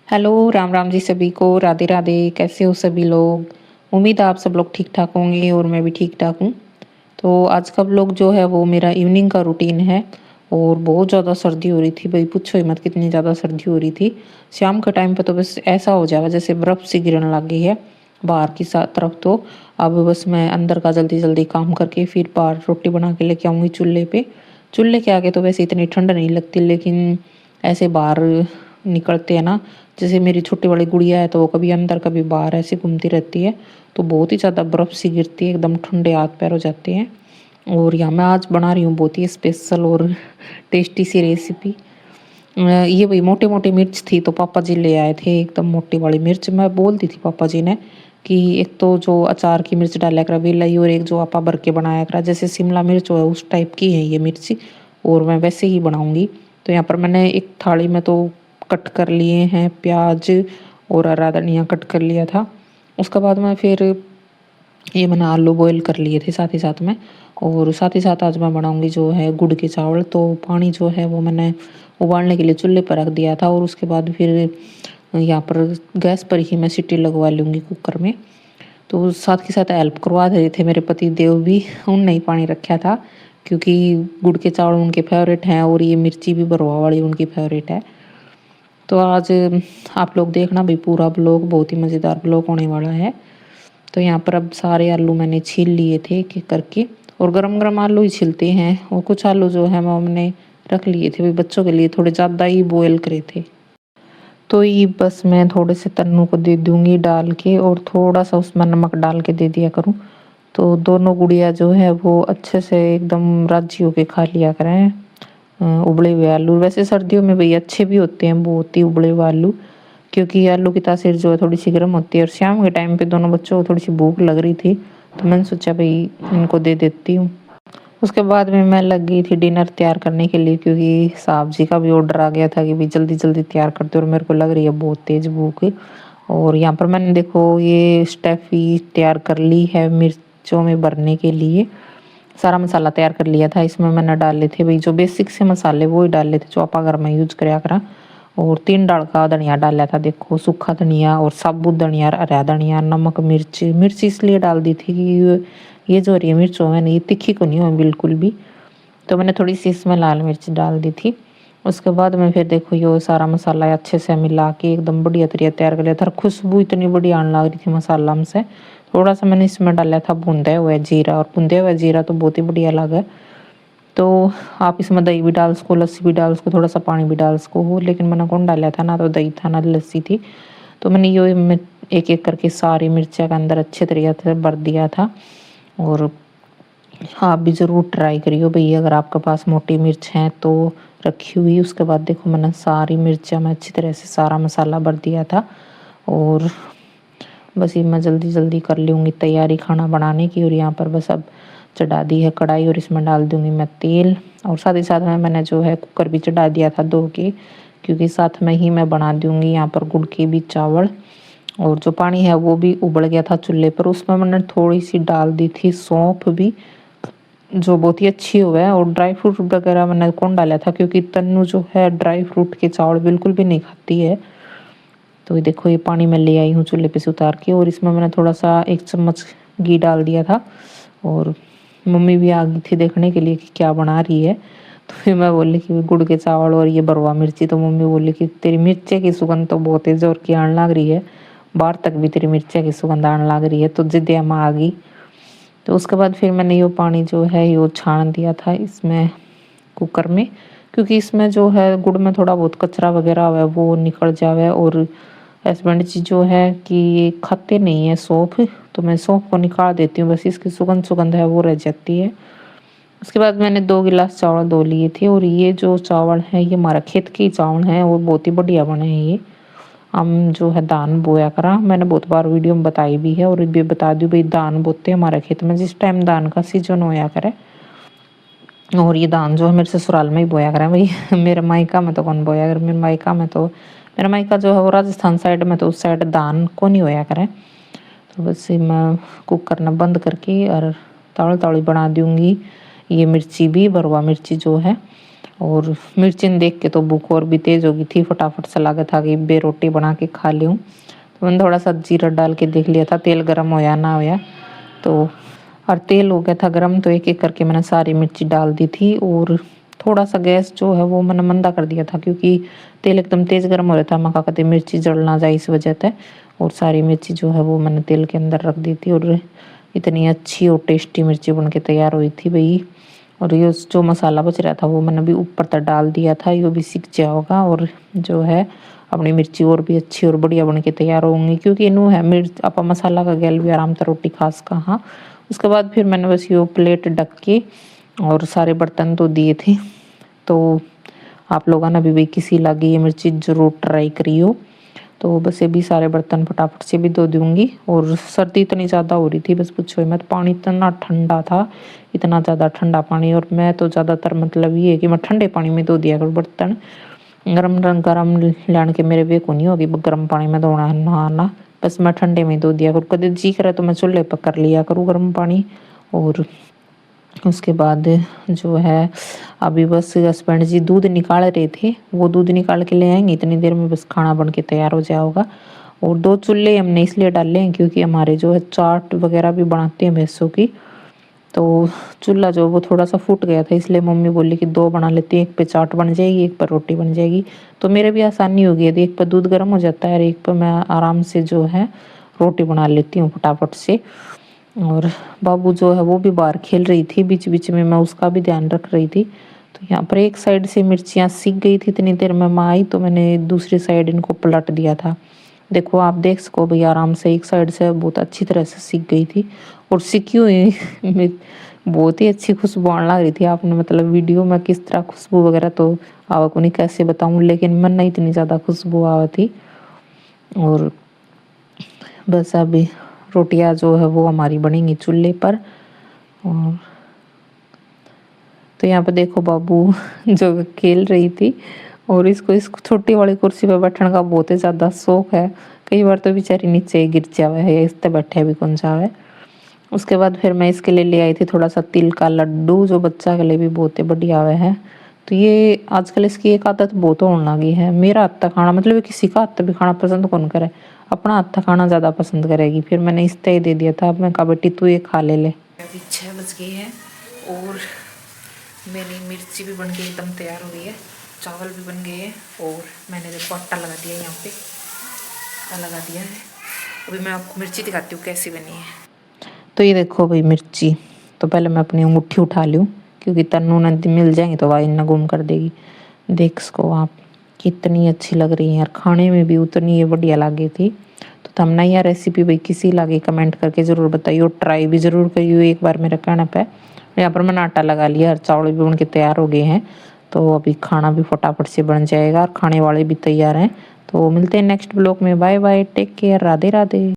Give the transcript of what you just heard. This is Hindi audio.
हेलो, राम राम जी सभी को, राधे राधे। कैसे हो सभी लोग? उम्मीद है आप सब लोग ठीक ठाक होंगे और मैं भी ठीक ठाक हूँ। तो आज का व्लॉग जो है वो मेरा इवनिंग का रूटीन है। और बहुत ज़्यादा सर्दी हो रही थी भाई, पूछो ही मत कितनी ज़्यादा सर्दी हो रही थी। शाम के टाइम पे तो बस ऐसा हो जाएगा जैसे बर्फ़ सी गिरने लग गई है बाहर की तरफ। तो अब बस मैं अंदर का जल्दी जल्दी काम करके फिर बाहर रोटी बना के लेके आऊँगी चूल्हे पे। चूल्हे के आगे तो वैसे इतनी ठंड नहीं लगती, लेकिन ऐसे बाहर निकलते हैं ना, जैसे मेरी छोटी वाली गुड़िया है तो वो कभी अंदर कभी बाहर ऐसे घूमती रहती है। तो बहुत ही ज़्यादा बर्फ़ सी गिरती है, एकदम ठंडे हाथ पैर हो जाते हैं। और यहाँ मैं आज बना रही हूँ बहुत ही स्पेशल और टेस्टी सी रेसिपी। ये वही मोटे मोटे मिर्च थी तो पापा जी ले आए थे एकदम मोटी वाली मिर्च। मैं बोल दी थी पापा जी ने कि एक तो जो अचार की मिर्च डाला करा वे लाई, और एक जो आपा भर के बनाया करा जैसे शिमला मिर्च हो उस टाइप की है ये मिर्ची, और मैं वैसे ही बनाऊंगी। तो यहाँ पर मैंने एक थाली में तो कट कर लिए हैं प्याज और हरा धनिया कट कर लिया था। उसके बाद मैं फिर ये मैंने आलू बॉईल कर लिए थे साथ ही साथ में। और साथ ही साथ आज मैं बनाऊंगी जो है गुड़ के चावल। तो पानी जो है वो मैंने उबालने के लिए चूल्हे पर रख दिया था, और उसके बाद फिर यहाँ पर गैस पर ही मैं सीटी लगवा लूँगी कुकर में। तो साथ के साथ हेल्प करवा रहे थे मेरे पति देव भी, उनने ही पानी रखा था क्योंकि गुड़ के चावल उनके फेवरेट हैं और ये मिर्ची भी बरवा वाली उनकी फेवरेट है। तो आज आप लोग देखना भी पूरा ब्लॉग, बहुत ही मज़ेदार ब्लॉग होने वाला है। तो यहाँ पर अब सारे आलू मैंने छील लिए थे एक एक करके, और गरम गरम आलू ही छिलते हैं। और कुछ आलू जो है वो हमने रख लिए थे, भी बच्चों के लिए थोड़े ज़्यादा ही बॉयल करे थे। तो ये बस मैं थोड़े से तन्नू को दे दूंगी डाल के, और थोड़ा सा उसमें नमक डाल के दे दिया करूँ। तो दोनों गुड़िया जो है वो अच्छे से एकदम राजी होके खा लिया करें उबले हुए आलू। वैसे सर्दियों में भाई अच्छे भी होते हैं बहुत ही उबले हुए आलू, क्योंकि आलू की तासीर जो है थोड़ी सी गर्म होती है। और शाम के टाइम पे दोनों बच्चों को थोड़ी सी भूख लग रही थी तो मैंने सोचा भाई इनको दे देती हूँ। उसके बाद में मैं लग गई थी डिनर तैयार करने के लिए, क्योंकि साहब जी का भी ऑर्डर आ गया था कि भाई जल्दी जल्दी तैयार करते, और मेरे को लग रही है बहुत तेज़ भूख। और यहाँ पर मैंने देखो ये स्टफी तैयार कर ली है मिर्चों में भरने के लिए। सारा मसाला तैयार कर लिया था, इसमें मैंने डाले थे भाई जो बेसिक से मसाले वो ही डाले थे जो आप घर में यूज कराया करा। और 3 डाल का धनिया डाला था, देखो सूखा धनिया और साबुत धनिया, हरा धनिया, नमक, मिर्च। मिर्च इसलिए डाल दी थी कि ये जो हरी मिर्च हो है ना ये तीखी को नहीं हो बिल्कुल भी, तो मैंने थोड़ी सी इसमें लाल मिर्च डाल दी थी। उसके बाद में फिर देखो ये सारा मसाला अच्छे से मिला के एकदम बढ़िया तरीका तैयार कर लिया था। खुशबू इतनी बढ़िया आने लग रही थी मसाला में से। थोड़ा सा मैंने इसमें डाला था भुंदा हुआ जीरा, और भुंदा हुआ जीरा तो बहुत ही बढ़िया लगा। तो आप इसमें दही भी डाल सको, लस्सी भी डाल सको, थोड़ा सा पानी भी डाल सको हो, लेकिन मैंने कौन डाला था, ना तो दही था ना लस्सी थी। तो मैंने ये एक एक करके सारी मिर्चा के अंदर अच्छे तरीके से भर दिया था। और आप भी ज़रूर ट्राई करियो भैया अगर आपके पास मोटी मिर्च है तो रखी हुई। उसके बाद देखो मैंने सारी मिर्चा में अच्छी तरह से सारा मसाला भर दिया था। और बस ये मैं जल्दी जल्दी कर लूँगी तैयारी खाना बनाने की। और यहाँ पर बस अब चढ़ा दी है कढ़ाई, और इसमें डाल दूँगी मैं तेल। और साथ ही साथ में मैंने जो है कुकर भी चढ़ा दिया था 2 के, क्योंकि साथ में ही मैं बना दूँगी यहाँ पर गुड़ के भी चावल। और जो पानी है वो भी उबल गया था चूल्हे पर, उसमें मैंने थोड़ी सी डाल दी थी सौंफ भी, जो बहुत ही अच्छी हुआ है। और ड्राई फ्रूट वगैरह मैंने कौन डाला था, क्योंकि तन्नू जो है ड्राई फ्रूट के चावल बिल्कुल भी नहीं खाती है। तो ये देखो ये पानी मैं ले आई हूँ चूल्हे पे से उतार के, और इसमें मैंने थोड़ा सा 1 चम्मच घी डाल दिया था। और मम्मी भी आ गई थी देखने के लिए कि क्या बना रही है। तो फिर मैं बोली कि गुड़ के चावल और ये बरवा मिर्ची। तो मम्मी बोली कि तेरी मिर्चे की सुगंध तो बहुत तेज और की आने लग रही है, बाहर तक भी तेरी मिर्चे की सुगंध आने लग रही है। तो जिद्दिया में आ गई। तो उसके बाद फिर मैंने ये पानी जो है ये छान दिया था इसमें कुकर में, क्योंकि इसमें जो है गुड़ में थोड़ा बहुत कचरा वगैरह हुआ है वो निकल जावे। और हस्बैंड जी जो है कि ये खाते नहीं है सौंफ, तो मैं सौंफ को निकाल देती हूँ, बस इसकी सुगंध सुगंध है वो रह जाती है। उसके बाद मैंने 2 गिलास चावल धो लिए थे। और ये जो चावल है ये हमारा खेत के ही चावल हैं और बहुत ही बढ़िया बने हैं ये। हम जो है धान बोया करा, मैंने बहुत बार वीडियो में बताई भी है, और भी बता दूँ भाई धान बोते हैं हमारे खेत में जिस टाइम धान का सीजन होया करे। और ये धान जो है मेरे ससुराल में ही बोया करें भाई मेरे मायका में तो कौन बोया करे, मेरे मायका में तो मेरा मायका जो है वो राजस्थान साइड में, तो उस साइड धान को नहीं होया करें। तो बस मैं कुकर न बंद करके और तावड़ी तावड़ी बना दूंगी ये मिर्ची भी बरवा मिर्ची जो है। और मिर्ची देख के तो भूख और भी तेज हो गई थी। फटाफट से लगा था कि बे रोटी बना के खा लूँ। तो मैंने थोड़ा सा जीरा डाल के देख लिया था तेल गर्म होया ना होया। तो और तेल हो गया था गर्म, तो एक एक करके मैंने सारी मिर्ची डाल दी थी। और थोड़ा सा गैस जो है वो मैंने मंदा कर दिया था, क्योंकि तेल एकदम तेज गर्म हो रहा था। मका कहते मिर्ची जल ना जाए इस वजह से। और सारी मिर्ची जो है वो मैंने तेल के अंदर रख दी थी। और इतनी अच्छी और टेस्टी मिर्ची बन के तैयार हुई थी भाई। और ये जो मसाला बच रहा था वो मैंने भी ऊपर तक डाल दिया था, ये भी सीख जाया होगा। और जो है अपनी मिर्ची और भी अच्छी और बढ़िया बन के तैयार होंगी, क्योंकि इनू है मिर्च आप मसाला का गैल भी आराम से रोटी खास का। हाँ, उसके बाद फिर मैंने बस ये प्लेट ढक के और सारे बर्तन तो दिए थे। तो आप लोगों ने भी भाई किसी लगी ये मिर्ची ज़रूर ट्राई करियो। तो बस ये भी सारे बर्तन फटाफट से भी धो दूंगी। और सर्दी इतनी ज़्यादा हो रही थी बस पूछो मत, पानी इतना ठंडा था, इतना ज़्यादा ठंडा पानी। और मैं तो ज़्यादातर मतलब ये है कि मैं ठंडे पानी में धो दिया करूँ बर्तन। गरम गरम लैन के मेरे वे को नहीं होगी गर्म पानी में धोना नहाना, बस मैं ठंडे में धो दिया करूँ। कभी जी करे तो मैं चूल्हे पर कर लिया करूँ गर्म पानी। और उसके बाद जो है अभी बस हस्बैंड जी दूध निकाल रहे थे, वो दूध निकाल के ले आएंगे, इतनी देर में बस खाना बन के तैयार हो जाएगा। और 2 चूल्हे हमने इसलिए डाले हैं क्योंकि हमारे जो है चाट वगैरह भी बनाते हैं भैंसों की। तो चूल्हा जो वो थोड़ा सा फूट गया था, इसलिए मम्मी बोली कि 2 बना लेते हैं, एक पे चाट बन जाएगी एक पर रोटी बन जाएगी। तो मेरे भी आसानी होगी, यदि एक पर दूध गर्म हो जाता है और एक पर मैं आराम से जो है रोटी बना लेती हूँ फटाफट से। और बाबू जो है वो भी बाहर खेल रही थी, बीच बीच में मैं उसका भी ध्यान रख रही थी। तो यहाँ पर एक साइड से मिर्चियाँ सीख गई थी, इतनी देर में माँ आई तो मैंने दूसरी साइड इनको पलट दिया था। देखो आप देख सको भाई आराम से एक साइड से बहुत अच्छी तरह से सीख गई थी। और सीखी हुई बहुत ही अच्छी खुशबू आने लग रही थी। आपने मतलब वीडियो में किस तरह खुशबू वगैरह तो आपको नहीं कैसे बताऊं, लेकिन मन नहीं इतनी ज़्यादा खुशबू आ थी। और बस अभी रोटियां जो है वो हमारी बनेंगी चूल्हे पर। और तो यहाँ पे देखो बाबू जो खेल रही थी, और इसको इस छोटी वाली कुर्सी पे बैठने का बहुत ही ज़्यादा शौक है। कई बार तो बेचारी नीचे गिर जावे है, इस पे बैठे भी कौन जावे। उसके बाद फिर मैं इसके लिए ले आई थी थोड़ा सा तिल का लड्डू, जो बच्चा के लिए भी बहुत ही बढ़िया है। तो ये आजकल इसकी एक आदत बहुत होने लगी है, मेरा हाथ का खाना मतलब किसी का हाथ भी खाना पसंद कौन करे, अपना हाथ का खाना ज़्यादा पसंद करेगी। फिर मैंने इस तरह दे दिया था, अब मैं कहा बेटी तू ये खा ले। अभी 6 बज गई है और मेरी मिर्ची भी बन के एकदम तैयार हो गई है, चावल भी बन गए हैं। और मैंने देखो आटा लगा दिया, यहाँ पे आटा लगा दिया है। अभी मैं आपको मिर्ची दिखाती हूँ कैसी बनी है। तो ये देखो भाई मिर्ची, तो पहले मैं अपनी अंगूठी उठा लूँ क्योंकि तन्नू नदी मिल जाएंगी तो वह इन्ना गुम कर देगी। देख सको आप कितनी अच्छी लग रही है यार, खाने में भी उतनी ये बढ़िया लगी थी। तो थमना यह रेसिपी भाई किसी लगे कमेंट करके ज़रूर बताइए, ट्राई भी ज़रूर करिए एक बार मेरे कहने पे। यहाँ पर मैंने आटा लगा लिया और चावल भी बन के तैयार हो गए हैं। तो अभी खाना भी फटाफट से बन जाएगा और खाने वाले भी तैयार हैं। तो मिलते हैं नेक्स्ट ब्लॉग में, bye bye, take care, Radhe Radhe.